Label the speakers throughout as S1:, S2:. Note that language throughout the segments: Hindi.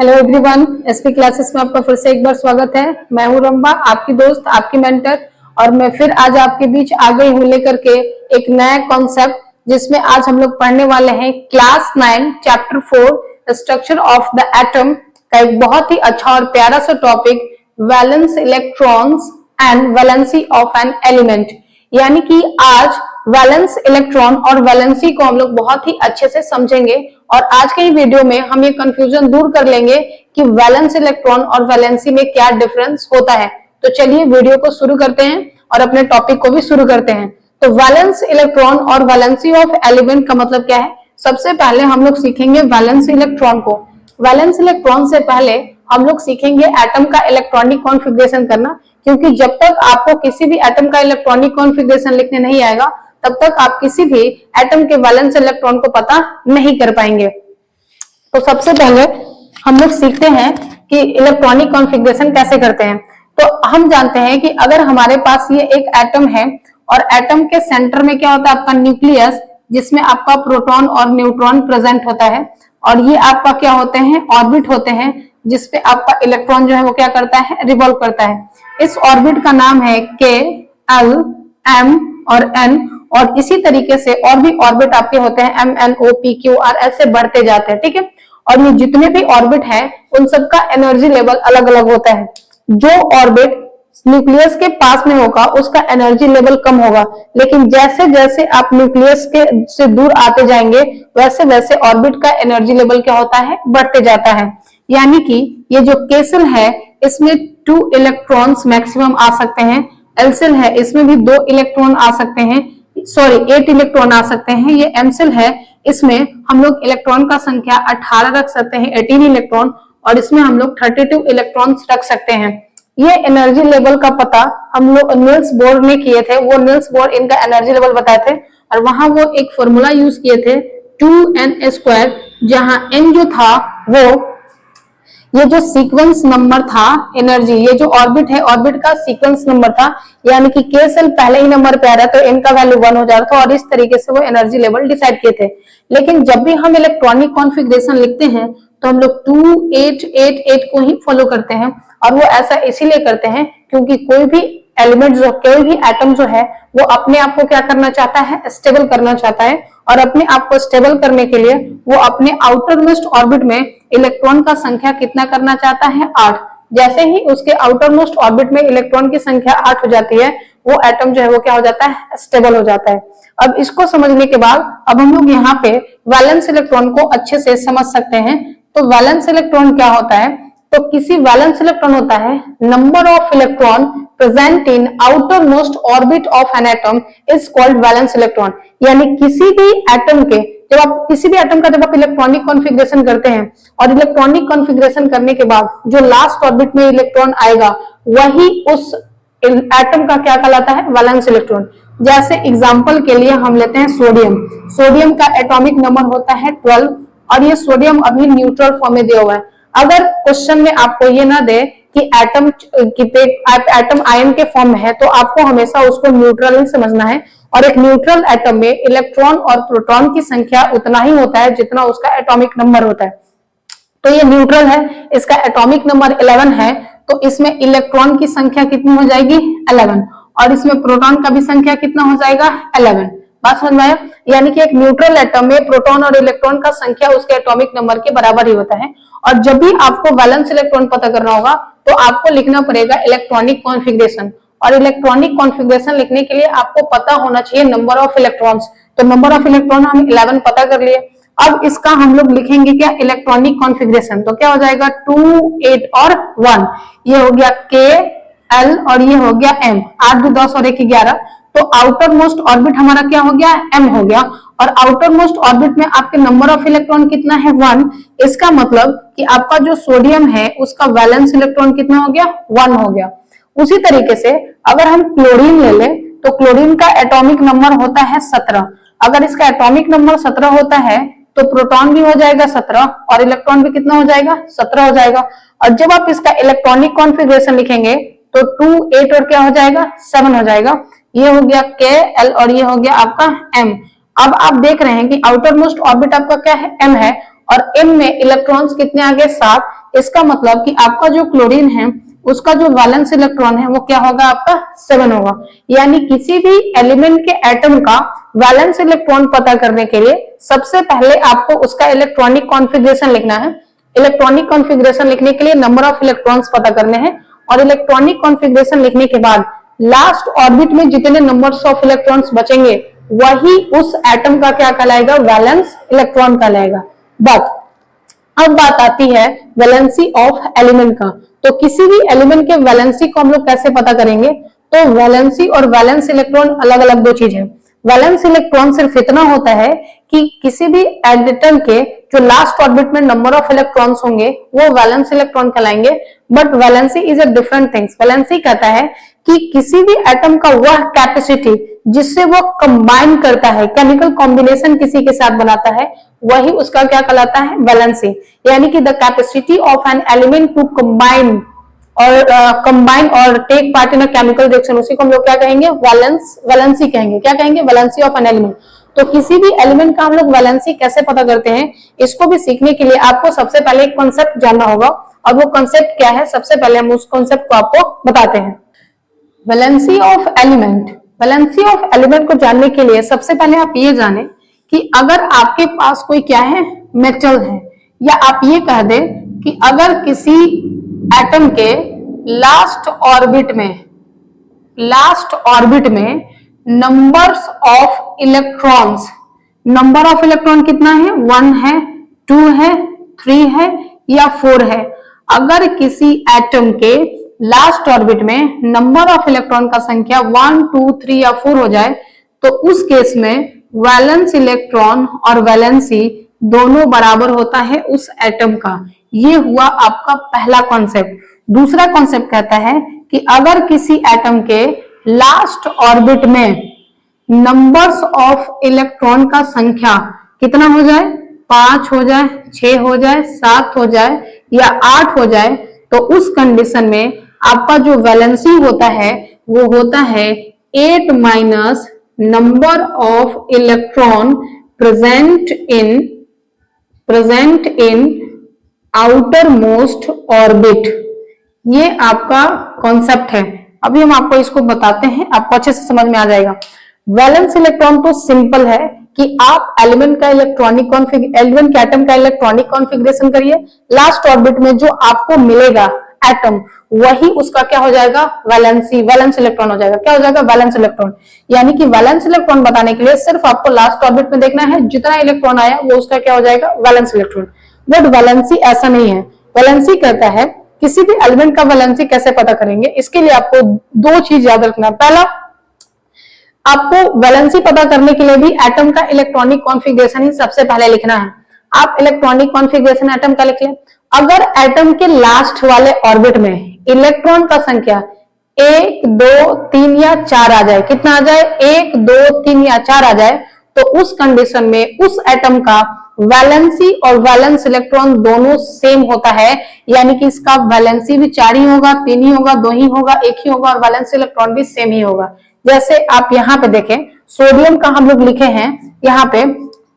S1: हेलो एवरीवन, एसपी क्लासेस में आपका फिर से एक बार स्वागत है। मैं हूं रंबा, आपकी दोस्त, आपकी मेंटर, और मैं फिर आज आपके बीच आ गई हूं लेकर के एक नया कॉन्सेप्ट, जिसमें आज हम लोग पढ़ने वाले हैं class 9 chapter 4 structure of the atom का एक बहुत ही अच्छा और प्यारा सा topic, valence electrons and valency of an element. यानी कि आज वैलेंस इलेक्ट्रॉन और वैलेंसी को हम लोग बहुत ही अच्छे से समझेंगे और आज के वीडियो में हम ये कंफ्यूजन दूर कर लेंगे कि वैलेंस इलेक्ट्रॉन और वैलेंसी में क्या डिफरेंस होता है। तो चलिए वीडियो को शुरू करते हैं और अपने टॉपिक को भी शुरू करते हैं। तो वैलेंस इलेक्ट्रॉन और वैलेंसी ऑफ एलिमेंट का मतलब क्या है? सबसे पहले हम लोग सीखेंगे वैलेंस इलेक्ट्रॉन को। वैलेंस इलेक्ट्रॉन से पहले हम लोग सीखेंगे एटम का इलेक्ट्रॉनिक कॉन्फ़िगरेशन करना, क्योंकि जब तक आपको किसी भी एटम का इलेक्ट्रॉनिक कॉन्फ़िगरेशन लिखने नहीं आएगा तब तक आप किसी भी एटम के वैलेंस इलेक्ट्रॉन को पता नहीं कर पाएंगे। तो सबसे पहले हम लोग सीखते हैं कि इलेक्ट्रॉनिक कॉन्फ़िगरेशन कैसे करते हैं। तो हम जानते हैं कि अगर हमारे पास ये एक एटम है और एटम के सेंटर में क्या होता है? आपका न्यूक्लियस, जिसमें आपका प्रोटॉन और न्यूट्रॉन प्रेजेंट होता है, और ये आपका क्या होते हैं? ऑर्बिट होते हैं, जिसपे आपका इलेक्ट्रॉन जो है वो क्या करता है? रिवॉल्व करता है। इस ऑर्बिट का नाम है के, एल, एम और एन, और इसी तरीके से और भी ऑर्बिट आपके होते हैं M, N, O, P, Q, R, ऐसे बढ़ते जाते हैं। ठीक है, और ये जितने भी ऑर्बिट हैं उन सबका एनर्जी लेवल अलग अलग होता है। जो ऑर्बिट न्यूक्लियस के पास में होगा उसका एनर्जी लेवल कम होगा, लेकिन जैसे जैसे आप न्यूक्लियस के से दूर आते जाएंगे वैसे वैसे ऑर्बिट का एनर्जी लेवल क्या होता है? बढ़ते जाता है। यानी कि ये जो के सेल है इसमें 2 इलेक्ट्रॉन्स मैक्सिमम आ सकते हैं। एल सेल है, इसमें भी 2 इलेक्ट्रॉन आ सकते हैं, सॉरी 8 इलेक्ट्रॉन आ सकते हैं। ये एम सेल है, इसमें हम लोग इलेक्ट्रॉन का संख्या 18 रख सकते हैं, 18 इलेक्ट्रॉन, और इसमें हम लोग 32 इलेक्ट्रॉन्स रख सकते हैं। ये एनर्जी लेवल का पता हम लोग निल्स बोर ने किए थे। वो निल्स बोर इनका एनर्जी लेवल बताए थे और वहां वो एक फॉर्मूला यूज किए थे 2n², जहां n जो था वो ये जो सीक्वेंस नंबर था एनर्जी, ये जो ऑर्बिट है ऑर्बिट का सीक्वेंस नंबर था, यानी कि के सेल पहले ही नंबर पे आ रहा है तो n का वैल्यू 1 हो जा रहा था, और इस तरीके से वो एनर्जी लेवल डिसाइड किए थे। लेकिन जब भी हम इलेक्ट्रॉनिक कॉन्फ़िगरेशन लिखते हैं तो हम लोग 2888 को ही फॉलो करते हैं, और वो ऐसा इसीलिए करते हैं क्योंकि कोई भी एलिमेंट जो, कोई भी एटम जो है वो अपने आप को क्या करना चाहता है? स्टेबल करना चाहता है, और अपने आप को स्टेबल करने के लिए वो अपने आउटर मोस्ट ऑर्बिट में इलेक्ट्रॉन का संख्या कितना करना चाहता है? 8। जैसे ही उसके आउटर मोस्ट ऑर्बिट में इलेक्ट्रॉन की संख्या 8 हो जाती है, वो एटम जो है वो क्या हो जाता है? स्टेबल हो जाता है। अब इसको समझने के बाद अब हम लोग यहाँ पे वैलेंस इलेक्ट्रॉन को अच्छे से समझ सकते हैं। तो वैलेंस इलेक्ट्रॉन क्या होता है? तो किसी वैलेंस इलेक्ट्रॉन होता है number of electron present in outer most orbit of an atom is called valence electron. यानी किसी भी एटम के, जब आप किसी भी एटम का जब आप इलेक्ट्रॉनिक कॉन्फ़िगरेशन करते हैं और इलेक्ट्रॉनिक कॉन्फ़िगरेशन करने के बाद जो लास्ट ऑर्बिट में इलेक्ट्रॉन आएगा वही उस एटम का क्या कहलाता है? Valence electron. जैसे एग्जांपल के लिए हम लेते हैं सोडियम। सोडियम का एटॉमिक नंबर होता है 12, और ये सोडियम अभी न्यूट्रल फॉर्म में दिया हुआ है। अगर क्वेश्चन में आपको ये ना दे कि एटम आयन के फॉर्म में है तो आपको हमेशा उसको न्यूट्रल ही समझना है, और एक न्यूट्रल एटम में इलेक्ट्रॉन और प्रोटॉन की संख्या उतना ही होता है जितना उसका एटॉमिक नंबर होता है। तो ये न्यूट्रल है, इसका एटॉमिक नंबर 11 है, तो इसमें इलेक्ट्रॉन की संख्या कितनी हो जाएगी? 11, और इसमें प्रोटॉन का भी संख्या कितना हो जाएगा? 11। बात समझ में आया? यानी कि एक न्यूट्रल एटम में प्रोटॉन और इलेक्ट्रॉन का संख्या उसके एटॉमिक नंबर के बराबर ही होता है। और जब भी आपको वैलेंस इलेक्ट्रॉन पता करना होगा तो आपको लिखना पड़ेगा इलेक्ट्रॉनिक कॉन्फ़िगरेशन, और इलेक्ट्रॉनिक कॉन्फ़िगरेशन लिखने के लिए आपको पता होना चाहिए नंबर ऑफ इलेक्ट्रॉन्स। तो नंबर ऑफ इलेक्ट्रॉन हम 11 पता कर लिए। अब इसका हम लोग लिखेंगे क्या? Electronic configuration. तो क्या हो जाएगा? 2, 8 और 1, ये हो गया के, एल, और ये हो गया एम। 8, 2, 10 और 1, 11। तो आउटर मोस्ट ऑर्बिट हमारा क्या हो गया? एम हो गया, और आउटर मोस्ट ऑर्बिट में आपके नंबर ऑफ इलेक्ट्रॉन कितना है? 1। इसका मतलब कि आपका जो सोडियम है उसका वैलेंस इलेक्ट्रॉन कितना हो गया? 1 हो गया। उसी तरीके से अगर हम क्लोरीन ले लें तो क्लोरीन का एटॉमिक नंबर होता है 17। अगर इसका एटॉमिक नंबर 17 होता है तो प्रोटॉन भी हो जाएगा 17 और इलेक्ट्रॉन भी कितना हो जाएगा? 17 हो जाएगा। और जब आप इसका इलेक्ट्रॉनिक कॉन्फ़िगरेशन लिखेंगे तो 2, 8 और क्या हो जाएगा? 7 हो जाएगा। ये हो गया के, एल, और ये हो गया आपका एम। अब आप देख रहे हैं कि आउटर मोस्ट ऑर्बिट आपका क्या है? एम है, और एम में इलेक्ट्रॉन्स कितने आ गए? 7। इसका मतलब कि आपका जो क्लोरीन है उसका जो वैलेंस इलेक्ट्रॉन है वो क्या होगा, आपका 7 होगा। यानी किसी भी एलिमेंट के एटम का वैलेंस इलेक्ट्रॉन पता करने के लिए सबसे पहले आपको उसका इलेक्ट्रॉनिक कॉन्फ़िगरेशन लिखना है। इलेक्ट्रॉनिक कॉन्फ़िगरेशन लिखने के लिए नंबर ऑफ इलेक्ट्रॉन्स पता करने हैं, और इलेक्ट्रॉनिक कॉन्फ़िगरेशन लिखने के बाद लास्ट ऑर्बिट में जितने नंबर्स ऑफ इलेक्ट्रॉन्स बचेंगे वही उस एटम का क्या कहलाएगा, वैलेंस इलेक्ट्रॉन कहलाएगा। बट अब बात आती है वैलेंसी ऑफ एलिमेंट का। तो किसी भी एलिमेंट के वैलेंसी को हम लोग कैसे पता करेंगे, तो वैलेंसी और वैलेंस इलेक्ट्रॉन अलग अलग दो चीज है। वैलेंस इलेक्ट्रॉन सिर्फ इतना होता है कि किसी भी एटम के जो लास्ट ऑर्बिट में नंबर ऑफ इलेक्ट्रॉन्स होंगे वो वैलेंस इलेक्ट्रॉन कहलाएंगे। But valency is a different things. Valency कहता है कि किसी भी एटम का वह कैपेसिटी जिससे वो कंबाइन करता है, केमिकल कॉम्बिनेशन किसी के साथ बनाता है, वही उसका क्या कहलाता है, वैलेंसी। यानी कि the capacity of an element to combine और take part in a chemical reaction, उसी को हम लोग क्या कहेंगे, वैलेंसी कहेंगे। क्या कहेंगे, वैलेंसी ऑफ एन एलिमेंट। तो किसी भी एलिमेंट का हम लोग वैलेंसी कैसे पता करते हैं, इसको भी सीखने के लिए आपको सबसे पहले एक कॉन्सेप्ट जानना होगा। और वो कॉन्सेप्ट क्या है, सबसे पहले हम उस कॉन्सेप्ट को आपको बताते हैं। Valency of element. Valency of element को जानने के लिए सबसे पहले आप ये जाने कि अगर आपके पास कोई क्या है, मेटल है, या आप ये कह दें कि अगर किसी एटम के लास्ट ऑर्बिट में numbers of electrons, number of electron कितना है, 1 है, 2 है, 3 है या 4 है। अगर किसी एटम के लास्ट ऑर्बिट में नंबर ऑफ इलेक्ट्रॉन का संख्या 1, 2, 3 या 4 हो जाए तो उस केस में वैलेंस इलेक्ट्रॉन और वैलेंसी दोनों बराबर होता है उस एटम का। ये हुआ आपका पहला कॉन्सेप्ट। दूसरा कॉन्सेप्ट कहता है कि अगर किसी एटम के लास्ट ऑर्बिट में नंबर्स ऑफ इलेक्ट्रॉन का संख्या कितना हो जाए, 5 हो जाए, 6 हो जाए, 7 हो जाए या 8 हो जाए, तो उस कंडीशन में आपका जो वैलेंसी होता है वो होता है 8 minus number of electron present in outer most orbit. ये आपका कॉन्सेप्ट है। अभी हम आपको इसको बताते हैं, आपको अच्छे से समझ में आ जाएगा। वैलेंस इलेक्ट्रॉन तो सिंपल है कि आप एलिमेंट का एलिमेंट के एटम का इलेक्ट्रॉनिक कॉन्फ़िगरेशन करिए, लास्ट ऑर्बिट में जो आपको मिलेगा एटम वही उसका क्या हो जाएगा, वैलेंस इलेक्ट्रॉन हो जाएगा। क्या हो जाएगा, वैलेंस इलेक्ट्रॉन। यानी कि वैलेंस इलेक्ट्रॉन बताने के लिए सिर्फ आपको लास्ट ऑर्बिट में देखना है, जितना इलेक्ट्रॉन आया वो उसका क्या हो जाएगा, वैलेंस इलेक्ट्रॉन। बट वैलेंसी ऐसा नहीं है। वैलेंसी कहता है किसी भी एलिमेंट का वैलेंसी कैसे पता करेंगे, इसके लिए आपको दो चीज याद रखना है। पहला, आपको वैलेंसी पता करने के लिए भी एटम का इलेक्ट्रॉनिक कॉन्फ़िगरेशन ही सबसे पहले लिखना है। आप इलेक्ट्रॉनिक कॉन्फ़िगरेशन एटम का लिख लें। अगर एटम के लास्ट वाले ऑर्बिट में इलेक्ट्रॉन का संख्या 1, 2, 3 या 4 आ जाए, कितना आ जाए, 1, 2, 3 या 4 आ जाए, तो उस कंडीशन में उस एटम का वैलेंसी और वैलेंस इलेक्ट्रॉन दोनों सेम होता है। यानी कि इसका वैलेंसी भी 4 ही होगा, 3 ही होगा, 2 ही होगा, 1 ही होगा, और वैलेंस इलेक्ट्रॉन भी सेम ही होगा। जैसे आप यहाँ पे देखें, सोडियम का हम लोग लिखे हैं यहाँ पे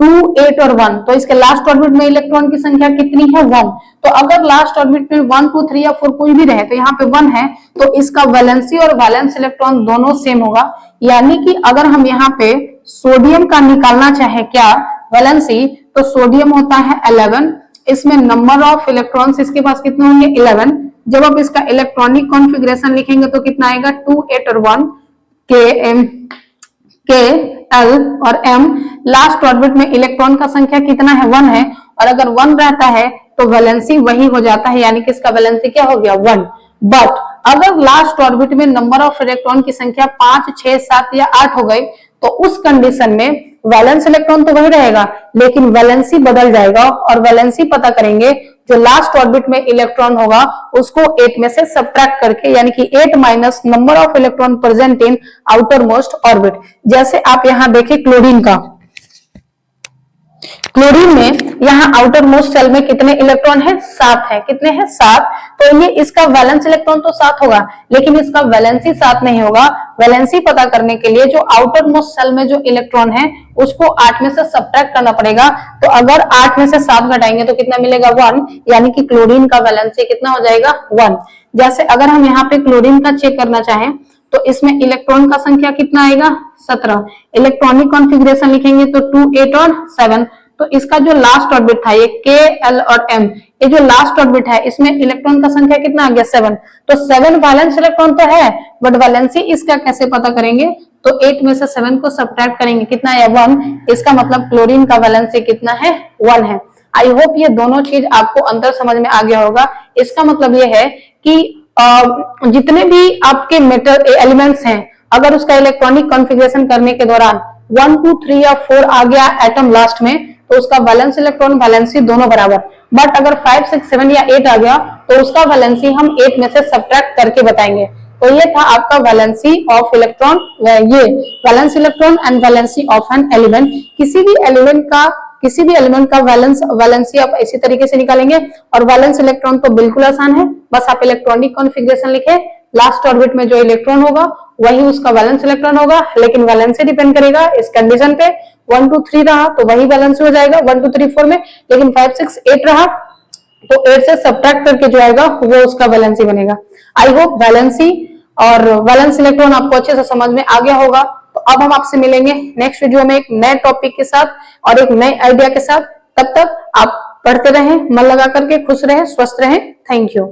S1: 2, 8 और 1, तो इसके लास्ट ऑर्बिट में इलेक्ट्रॉन की संख्या कितनी है, 1। तो अगर लास्ट ऑर्बिट में 1, 2, 3 या 4 कोई भी रहे तो यहाँ पे 1 है, तो इसका वैलेंसी और वैलेंस इलेक्ट्रॉन दोनों सेम होगा। यानी कि अगर हम यहाँ पे सोडियम का निकालना चाहे क्या, वैलेंसी, तो सोडियम होता है 11, इसमें नंबर ऑफ इलेक्ट्रॉन्स इसके पास कितने होंगे, 11। जब आप इसका इलेक्ट्रॉनिक कॉन्फ़िगरेशन लिखेंगे तो कितना आएगा, 2, 8 और 1, के एल और एम। लास्ट ऑर्बिट में इलेक्ट्रॉन का संख्या कितना है, 1 है, और अगर 1 रहता है तो वैलेंसी वही हो जाता है, यानी कि इसका वैलेंसी क्या हो गया, 1। बट अगर लास्ट ऑर्बिट में नंबर ऑफ इलेक्ट्रॉन की संख्या 5, 6, 7 या 8 हो गई, तो उस कंडीशन में वैलेंस इलेक्ट्रॉन तो वही रहेगा लेकिन वैलेंसी बदल जाएगा, और वैलेंसी पता करेंगे जो लास्ट ऑर्बिट में इलेक्ट्रॉन होगा उसको 8 में से सब्ट्रैक्ट करके, यानी कि 8 minus number of electron present in outer most orbit. जैसे आप यहां देखें क्लोरीन का, क्लोरीन में यहाँ आउटर मोस्ट शेल में कितने इलेक्ट्रॉन है? 7 है। कितने हैं? 7। तो ये इसका वैलेंस इलेक्ट्रॉन तो 7 होगा, लेकिन इसका वैलेंसी 7 नहीं होगा। वैलेंसी पता करने के लिए जो आउटर मोस्ट शेल में जो इलेक्ट्रॉन है उसको 8 में से सब्ट्रैक्ट करना पड़ेगा। तो अगर 8 में से 7 घटाएंगे तो कितना मिलेगा? 1, यानी कि क्लोरीन का वैलेंसी कितना हो जाएगा? 1। जैसे अगर हम यहाँ पे क्लोरीन का चेक करना चाहें तो इसमें इलेक्ट्रॉन का संख्या कितना आएगा? 17। इलेक्ट्रॉनिक कॉन्फ़िगरेशन लिखेंगे तो 2, 8 और 7। तो इसका जो लास्ट ऑर्बिट था ये K, L और M, ये जो लास्ट ऑर्बिट है इसमें इलेक्ट्रॉन का संख्या कितना आ गया? 7। तो 7 वैलेंस इलेक्ट्रॉन तो है, बट वैलेंसी इसका कैसे पता करेंगे? तो 8 में से 7 को सब्ट्रैक्ट करेंगे, कितना है? 1। इसका मतलब क्लोरीन का वैलेंसी कितना है? 1 है। आई होप ये दोनों चीज आपको अंतर समझ में आ गया होगा। इसका मतलब ये है कि जितने भी आपके मेटल एलिमेंट्स हैं, अगर उसका इलेक्ट्रॉनिक कॉन्फ़िगरेशन करने के दौरान 1, 2, 3 या 4 आ गया एटम लास्ट में, तो उसका वैलेंस इलेक्ट्रॉन वैलेंसी दोनों बराबर। बट अगर 5, 6, 7 या 8 आ गया तो उसका वैलेंसी हम 8 में से सब्ट्रैक्ट करके बताएंगे। तो ये था आपका वैलेंसी ऑफ इलेक्ट्रॉन, ये valence electron and valency of an element. किसी भी एलिमेंट का वैलेंसी आप इसी तरीके से निकालेंगे। और वैलेंस इलेक्ट्रॉन तो बिल्कुल आसान है, बस आप इलेक्ट्रॉनिक कॉन्फ़िगरेशन लिखे, लास्ट ऑर्बिट में जो इलेक्ट्रॉन होगा वही उसका वैलेंस इलेक्ट्रॉन होगा, लेकिन वैलेंसी डिपेंड करेगा इस कंडीशन पे। 1, 2, 3 रहा तो वही वैलेंसी हो जाएगा 1, 2, 3, 4 में, लेकिन 5, 6, 8 रहा तो 8 से सब्ट्रैक्ट करके जो आएगा वो उसका वैलेंसी बनेगा। आई होप वैलेंसी और वैलेंस इलेक्ट्रॉन आपको अच्छे से समझ में आ गया होगा। तो अब हम आपसे मिलेंगे नेक्स्ट वीडियो में एक नए टॉपिक के साथ और एक नए आइडिया के साथ। तब तक आप पढ़ते रहें, मन लगा करके, खुश रहें, स्वस्थ रहें। Thank you.